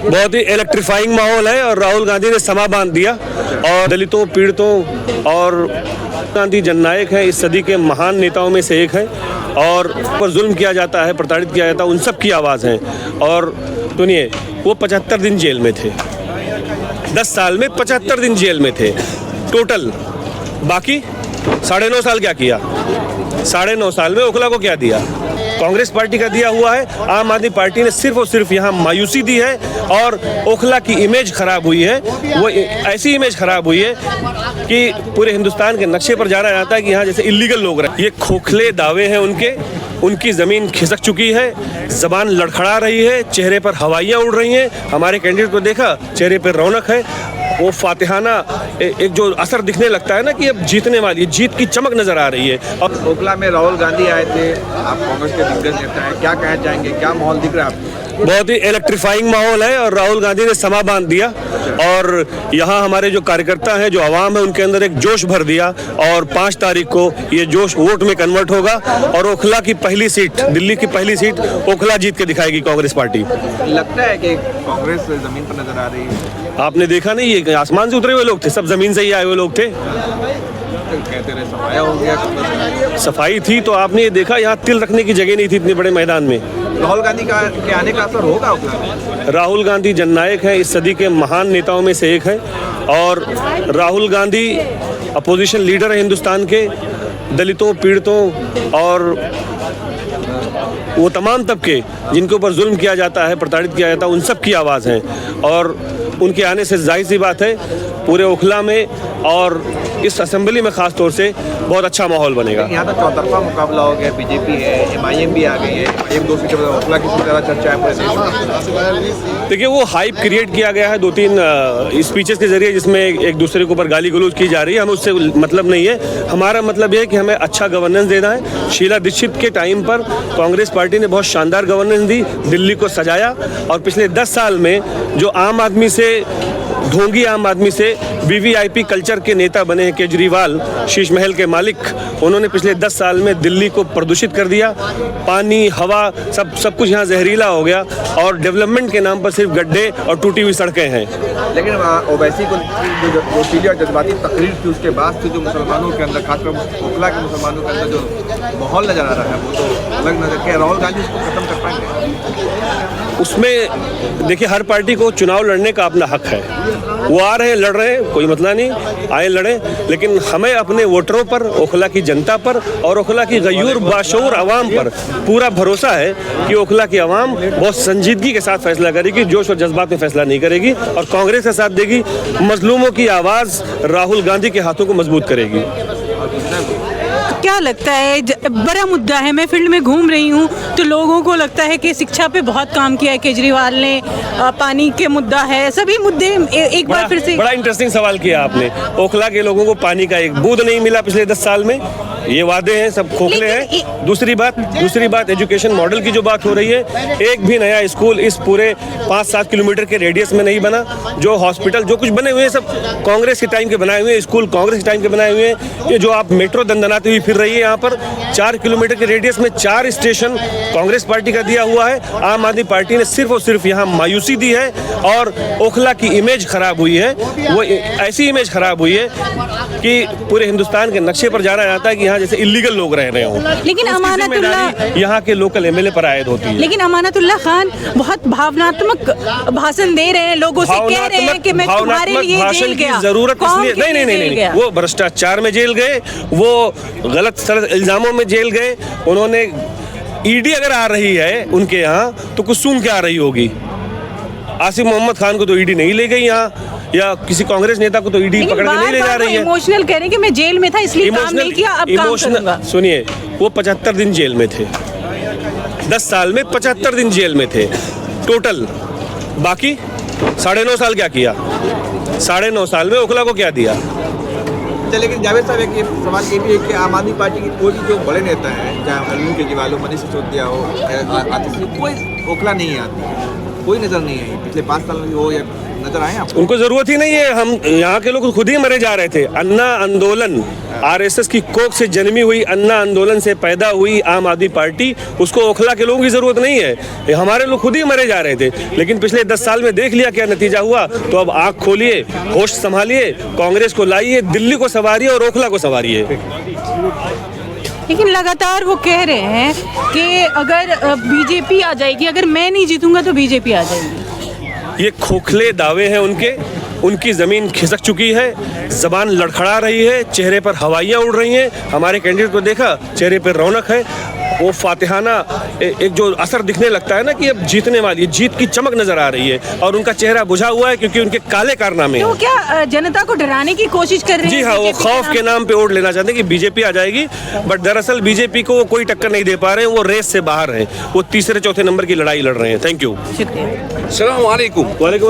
बहुत ही इलेक्ट्रीफाइंग माहौल है और राहुल गांधी ने समा बांध दिया और दलितों, पीड़ितों और गांधी जननायक हैं, इस सदी के महान नेताओं में से एक है और पर जुल्म किया जाता है, प्रताड़ित किया जाता है, उन सब की आवाज़ है। और सुनिए, वो 75 दिन जेल में थे, 10 साल में 75 दिन जेल में थे टोटल। बाकी 9.5 साल क्या किया? 9.5 साल में ओखला को क्या दिया? कांग्रेस पार्टी का दिया हुआ है। आम आदमी पार्टी ने सिर्फ और सिर्फ यहाँ मायूसी दी है और ओखला की इमेज खराब हुई है। वो ऐसी इमेज खराब हुई है कि पूरे हिंदुस्तान के नक्शे पर जाना जाता है कि यहाँ जैसे इलीगल लोग रहे। ये खोखले दावे हैं उनकी ज़मीन खिसक चुकी है, ज़बान लड़खड़ा रही है, चेहरे पर हवाइयाँ उड़ रही हैं। हमारे कैंडिडेट को देखा, चेहरे पर रौनक है, वो फातिहाना एक जो असर दिखने लगता है ना कि अब जीतने वाली, जीत की चमक नजर आ रही है। और ओखला में राहुल गांधी आए थे, आप कांग्रेस के दिग्गज नेता हैं, क्या कहना चाहेंगे, क्या माहौल दिख रहा है आपको? बहुत ही इलेक्ट्रीफाइंग माहौल है और राहुल गांधी ने समा बांध दिया और यहाँ हमारे जो कार्यकर्ता हैं, जो आवाम है, उनके अंदर एक जोश भर दिया और 5 तारीख को ये जोश वोट में कन्वर्ट होगा और ओखला की पहली सीट, दिल्ली की पहली सीट ओखला जीत के दिखाएगी कांग्रेस पार्टी। लगता है कि कांग्रेस जमीन पर नजर आ रही है। आपने देखा नहीं, ये आसमान से उतरे हुए लोग थे, सब जमीन से ही आए हुए लोग थे। कहते रहे सफाया हो गया, सफाई थी तो आपने ये देखा, यहाँ तिल रखने की जगह नहीं थी इतने बड़े मैदान में। राहुल गांधी के आने का असर होगा ओखला में? राहुल गांधी जननायक हैं, इस सदी के महान नेताओं में से एक है और राहुल गांधी अपोजिशन लीडर है हिंदुस्तान के। दलितों, पीड़ितों और वो तमाम तबके जिनके ऊपर जुल्म किया जाता है, प्रताड़ित किया जाता है, उन सब की आवाज़ है और उनके आने से जाहिर सी बात है पूरे ओखला में और इस असेंबली में खास तौर से बहुत अच्छा माहौल बनेगा। यहाँ तो चौतरफा मुकाबला हो गया, बीजेपी है, MIM भी आ गई है। MIM 2 सीटों पर ओखला की तरह चर्चा है पूरे देश में। देखिए, वो हाइप क्रिएट किया गया है 2-3 स्पीचेस के जरिए जिसमें एक दूसरे के ऊपर गाली गलौज की जा रही है। हमें उससे मतलब नहीं है, हमारा मतलब ये है कि हमें अच्छा गवर्नेंस देना है। शीला दीक्षित के टाइम पर कांग्रेस पार्टी ने बहुत शानदार गवर्नेंस दी, दिल्ली को सजाया और पिछले 10 साल में जो आम आदमी से, ढोंगी आम आदमी से VVIP कल्चर के नेता बने हैं केजरीवाल, शीश महल के मालिक, उन्होंने पिछले 10 साल में दिल्ली को प्रदूषित कर दिया। पानी, हवा, सब कुछ यहाँ जहरीला हो गया और डेवलपमेंट के नाम पर सिर्फ गड्ढे और टूटी हुई सड़कें हैं। लेकिन ओवैसी को जो सीधी और जज्बाती तकरीर थी, उसके बाद से जो मुसलमानों के अंदर, खासकर ओखला के मुसलमानों के अंदर जो माहौल नजर आ रहा है, वो तो अलग नजर के। राहुल गांधी इसको खत्म कर पाएंगे? उसमें देखिए, हर पार्टी को चुनाव लड़ने का अपना हक है। वो आ रहे हैं, लड़ रहे हैं, कोई मतलब नहीं, आए लड़ें, लेकिन हमें अपने वोटरों पर, ओखला की जनता पर और ओखला की गयूर बाशऊर आवाम पर पूरा भरोसा है कि ओखला की आवाम बहुत संजीदगी के साथ फैसला करेगी, जोश और जज्बात में फैसला नहीं करेगी और कांग्रेस का साथ देगी। मजलूमों की आवाज़ राहुल गांधी के हाथों को मजबूत करेगी। क्या लगता है, बड़ा मुद्दा है, मैं फील्ड में घूम रही हूँ तो लोगों को लगता है कि शिक्षा पे बहुत काम किया है केजरीवाल ने, पानी के मुद्दा है, सभी मुद्दे एक बार फिर से। बड़ा इंटरेस्टिंग सवाल किया आपने। ओखला के लोगों को पानी का एक बूंद नहीं मिला पिछले 10 साल में, ये वादे हैं, सब खोखले हैं। दूसरी बात एजुकेशन मॉडल की जो बात हो रही है, एक भी नया स्कूल इस पूरे 5-7 किलोमीटर के रेडियस में नहीं बना। जो हॉस्पिटल, जो कुछ बने हुए हैं, सब कांग्रेस के टाइम के बनाए हुए हैं, स्कूल कांग्रेस के टाइम के बनाए हुए हैं। ये जो आप मेट्रो दंदनाती हुई फिर रही है यहाँ पर, 4 किलोमीटर के रेडियस में 4 स्टेशन कांग्रेस पार्टी का दिया हुआ है। आम आदमी पार्टी ने सिर्फ और सिर्फ यहाँ मायूसी दी है और ओखला की इमेज खराब हुई है। वो ऐसी इमेज खराब हुई है कि पूरे हिंदुस्तान के नक्शे पर जाना जाता है कि यहाँ जैसे इलीगल लोग रह रहे हों। लेकिन अमानतुल्लाह, यहाँ के लोकल MLA पर आयद होती है। लेकिन अमानतुल्लाह खान बहुत भावनात्मक भाषण दे रहे हैं, लोगों से कह रहे हैं कि मैं तुम्हारे लिए जेल गया। जरूरत इसलिए नहीं, वो भ्रष्टाचार में जेल गए, वो गलत सलत इल्जामों में जेल गए। उन्होंने ED अगर आ रही है उनके यहाँ तो कुछ सूंघ के आ रही होगी। आसिफ मोहम्मद खान को तो ED नहीं ले गई यहाँ, या किसी कांग्रेस नेता को तो ED पकड़ के नहीं ले जा रही है। इमोशनल कह रहे हैं कि मैं जेल में था इसलिए काम नहीं किया, अब काम करूंगा। सुनिए, वो 75 दिन जेल में थे, 10 साल में 75 दिन जेल में थे टोटल। बाकी 9.5 साल क्या किया? 9.5 साल में ओखला को क्या दिया? लेकिन जावेद साहब, एक सवाल ये भी है कि आम आदमी पार्टी की कोई भी जो बड़े नेता हैं, चाहे अरविंद केजरीवाल हो, मनीष सिसोदिया हो, कोई ओखला नहीं आती। कोई नज़र नहीं आई पिछले 5 साल में, वो या नज़र आए आपको? उनको जरूरत ही नहीं है। हम यहाँ के लोग खुद ही मरे जा रहे थे। अन्ना आंदोलन, आरएसएस की कोख से जन्मी हुई अन्ना आंदोलन से पैदा हुई आम आदमी पार्टी, उसको ओखला के लोगों की जरूरत नहीं है। ये हमारे लोग खुद ही मरे जा रहे थे। लेकिन पिछले 10 साल में देख लिया क्या नतीजा हुआ। तो अब आंख खोलिए, होश संभालिए, कांग्रेस को लाइए, दिल्ली को संवारिए और ओखला को संवारिए। लेकिन लगातार वो कह रहे हैं कि अगर बीजेपी आ जाएगी, अगर मैं नहीं जीतूंगा तो बीजेपी आ जाएगी। ये खोखले दावे हैं उनके। उनकी ज़मीन खिसक चुकी है, ज़बान लड़खड़ा रही है, चेहरे पर हवाइयाँ उड़ रही हैं। हमारे कैंडिडेट को देखा, चेहरे पर रौनक है, वो फातिहाना एक जो असर दिखने लगता है ना कि अब जीतने वाली, जीत की चमक नज़र आ रही है और उनका चेहरा बुझा हुआ है क्योंकि उनके काले कारनामे हैं। तो क्या जनता को डराने की कोशिश कर रहे हैं? जी हाँ, वो खौफ के नाम पे वोट लेना चाहते हैं कि बीजेपी आ जाएगी, बट दरअसल बीजेपी को वो कोई टक्कर नहीं दे पा रहे हैं। वो रेस से बाहर हैं, वो तीसरे चौथे नंबर की लड़ाई लड़ रहे हैं। Thank you. शुक्रिया। अस्सलाम वालेकुम। वालेकुम